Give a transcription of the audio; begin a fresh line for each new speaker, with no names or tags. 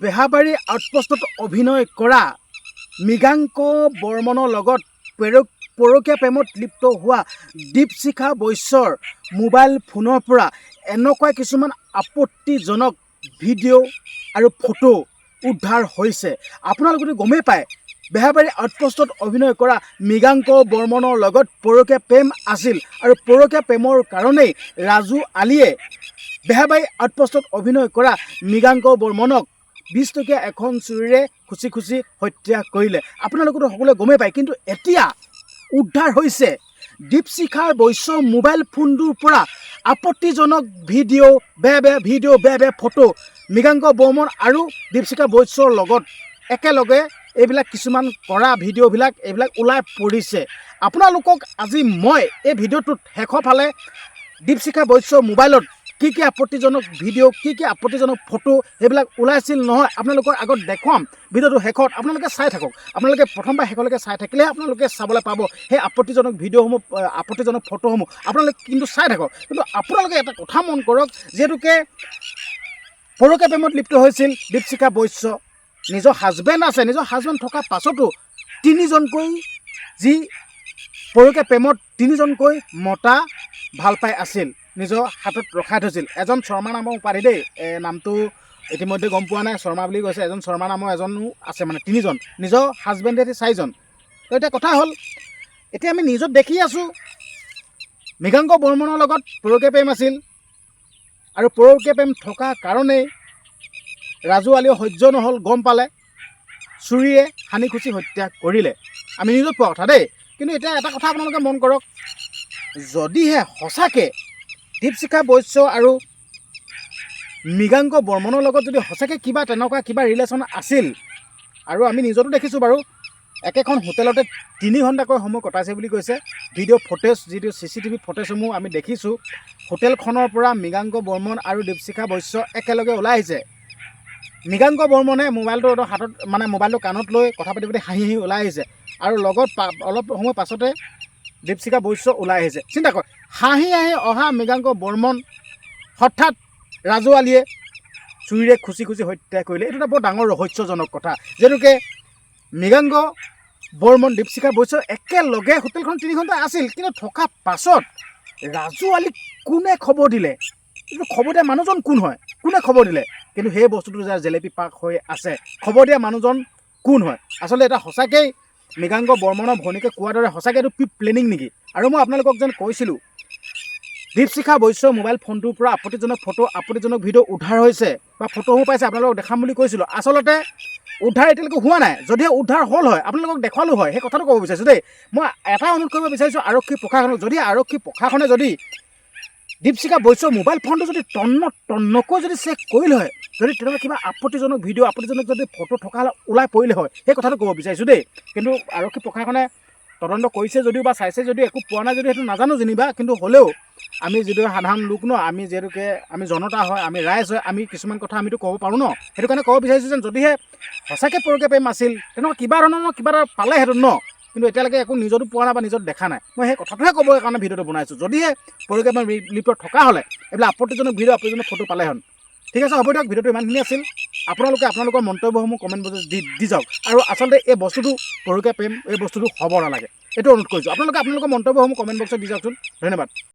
বেহাবাৰী আউটপোষ্টত অভিনয় কৰা মৃগাংক বৰ্মনৰ লগত পৰকীয়া প্ৰেমত লিপ্ত হোৱা দীপশিখা বৈশ্যৰ মোবাইল ফোনৰ পৰা এনেকুৱা কিছুমান আপত্তিজনক ভিডিঅ' আৰু ফটো উদ্ধাৰ হৈছে। আপোনালোকে গমেই পায়, বেহাবাৰী আউটপোষ্টত অভিনয় কৰা মৃগাংক বৰ্মনৰ লগত পৰকীয়া প্ৰেম আছিল আৰু পৰকীয়া প্ৰেমৰ কাৰণেই ৰাজু আলীয়ে বেহাবাৰী আউটপোষ্টত অভিনয় কৰা মৃগাংক বৰ্মনক 20 টকীয়া এখন চুৰিৰে খুচি খুচি হত্যা কৰিলে। আপোনালোকেতো সকলোৱে গমেই পায়, কিন্তু এতিয়া উদ্ধাৰ হৈছে দীপশিখাৰ বৈশ্যৰ মোবাইল ফোনটোৰ পৰা আপত্তিজনক ভিডিঅ' বেয়া ফটো মৃগাংক বৰ্মন আৰু দীপশিখা বৈশ্যৰ লগত একেলগে এইবিলাক কিছুমান কৰা ভিডিঅ'বিলাক এইবিলাক ওলাই পৰিছে। আপোনালোকক আজি মই এই ভিডিঅ'টোত শেষৰ ফালে দীপশিখা বৈশ্যৰ মোবাইলত কি আপত্তিজনক ভিডিঅ' কি আপত্তিজনক ফটো সেইবিলাক ওলাইছিল নহয় আপোনালোকৰ আগত দেখুৱাম। ভিডিঅ'টো শেষত আপোনালোকে চাই থাকক। আপোনালোকে প্ৰথমবাৰ শেষলৈকে চাই থাকিলেহে আপোনালোকে চাবলৈ পাব সেই আপত্তিজনক ভিডিঅ'সমূহ, আপত্তিজনক ফটোসমূহ। আপোনালোকে কিন্তু চাই থাকক। কিন্তু আপোনালোকে এটা কথা মন কৰক, যিহেতুকে পৰকীয়া প্ৰেমত লিপ্ত হৈছিল দীপশিখা বৈশ্য, নিজৰ হাজবেণ্ড আছে, নিজৰ হাজবেণ্ড থকাৰ পাছতো তিনিজনকৈ যি পৰকীয়া প্ৰেমত তিনিজনকৈ মতা ভাল পাই আছিল, নিজৰ হাতত ৰখাই থৈছিল। এজন শৰ্মা নামৰ উপাধি দেই, নামটো ইতিমধ্যে গম পোৱা নাই, শৰ্মা বুলি কৈছে। এজন শৰ্মা নামৰ এজনো আছে, মানে তিনিজন, নিজৰ হাজবেণ্ডেদি 4জন। তো এতিয়া কথা হ'ল, এতিয়া আমি নিউজত দেখি আছোঁ মৃগাংক বৰ্মনৰ লগত পৰকীয়া প্ৰেম আছিল আৰু পৰকীয়া প্ৰেম থকা কাৰণেই ৰাজু আলীয়ে সহ্য নহ'ল, গম পালে, চুৰিয়ে সানি খুচি হত্যা কৰিলে। আমি নিউজত পোৱা কথা দেই। কিন্তু এতিয়া এটা কথা আপোনালোকে মন কৰক, যদিহে সঁচাকৈ দীপশিখা বৈশ্য আৰু মৃগাংক বৰ্মনৰ লগত যদি সঁচাকৈ তেনেকুৱা কিবা ৰিলেশ্যন আছিল, আৰু আমি নিজতো দেখিছোঁ বাৰু, একেখন হোটেলতে 3 ঘণ্টাকৈ সময় কটাইছে বুলি কৈছে। ভিডিঅ' ফুটেজ, যিটো CCTV ফুটেজসমূহ আমি দেখিছোঁ, হোটেলখনৰ পৰা মৃগাংক বৰ্মন আৰু দীপশিখা বৈশ্য একেলগে ওলাই আহিছে। মৃগাংক বৰ্মনে মোবাইলটো হাতত, মানে মোবাইলটো কাণত লৈ কথা পাতি হাঁহি ওলাই আহিছে, আৰু লগত অলপ সময় পাছতে দীপশিখা বৈশ্য ওলাই আহিছে। চিন্তা কৰ, হাঁহি অহা মৃগাংক বৰ্মন হঠাৎ ৰাজু আলীয়ে চুৰিৰে খুচি খুচি হত্যা কৰিলে। এইটো এটা বৰ ডাঙৰ ৰহস্যজনক কথা, যিহেতুকে মৃগাংক বৰ্মন দীপশিখা বৈশ্য একেলগে হোটেলখন 3 ঘণ্টা আছিল, কিন্তু থকা পাছত ৰাজু আলীক কোনে খবৰ দিলে, এইটো খবৰ দিয়া মানুহজন কোন হয়, কোনে খবৰ দিলে? কিন্তু সেই বস্তুটো যাৰ জেলেপি পাক হৈ আছে, খবৰ দিয়া মানুহজন কোন হয়? আচলতে এটা সঁচাকৈয়ে মৃগাংক বৰ্মনৰ ভনীকে কোৱাৰ দৰে সঁচাকৈ এইটো প্লেনিং নেকি? আৰু মই আপোনালোকক যেন কৈছিলোঁ, দীপশিখা বৈশ্যৰ মোবাইল ফোনটোৰ পৰা আপত্তিজনক ফটো, আপত্তিজনক ভিডিঅ' উদ্ধাৰ হৈছে বা ফটোসমূহ পাইছে, আপোনালোকক দেখাম বুলি কৈছিলোঁ। আচলতে উদ্ধাৰ এতিয়ালৈকে হোৱা নাই। যদিহে উদ্ধাৰ হ'ল হয়, আপোনালোকক দেখুৱালোঁ হয়। সেই কথাটো ক'ব বিচাৰিছোঁ দেই। মই এটা অনুৰোধ কৰিব বিচাৰিছোঁ আৰক্ষী প্ৰশাসনক, যদি আৰক্ষী প্ৰশাসনে যদি দীপশিখা বৈশ্যৰ মোবাইল ফোনটো যদি তন্নকৈ যদি চেক কৰিলে হয়, যদি তেনেকুৱা কিবা আপত্তিজনক ভিডিঅ', আপত্তিজনক যদি ফটো থকা ওলাই পৰিলে হয়, সেই কথাটো ক'ব বিচাৰিছোঁ দেই। কিন্তু আৰক্ষী প্ৰশাসনে তদন্ত কৰিছে যদিও বা চাইছে যদিও একো পোৱা নাই যদিও সেইটো নাজানো যেনিবা, কিন্তু হ'লেও আমি যিটো সাধাৰণ লোক ন, আমি যিহেতুকে আমি জনতা হয়, আমি ৰাইজ হয়, আমি কিছুমান কথা আমিতো ক'ব পাৰোঁ ন। সেইটো কাৰণে ক'ব বিচাৰিছোঁ যেন যদিহে সঁচাকৈ পৰকীয়া প্ৰেম আছিল, তেনেকুৱা কিবা ধৰণৰ কিবা এটা পালেহেঁতেন ন। কিন্তু এতিয়ালৈকে একো নিজতো পোৱা নাই বা নিজত দেখা নাই। মই সেই কথাটোহে ক'বৰ কাৰণে ভিডিঅ'টো বনাইছোঁ। যদিহে পৰকীয়া প্ৰেম লিপ্ত থকা হ'লে এইবিলাক আপত্তিজনক ভিডিঅ', আপত্তিজনক ফটো পালেহেঁতেন। ঠিক আছে, হ'ব দিয়ক। ভিডিঅ'টো ইমানখিনি আছিল। আপোনালোকে আপোনালোকৰ মন্তব্যসমূহ কমেণ্ট বক্সত দি যাওক। আৰু আচলতে এই বস্তুটো পৰকীয়া প্ৰেম, এই বস্তুটো হ'ব নালাগে, এইটো অনুৰোধ কৰিছোঁ। আপোনালোকে আপোনালোকৰ মন্তব্যসমূহ কমেণ্ট বক্সত দি যাওকচোন। ধন্যবাদ।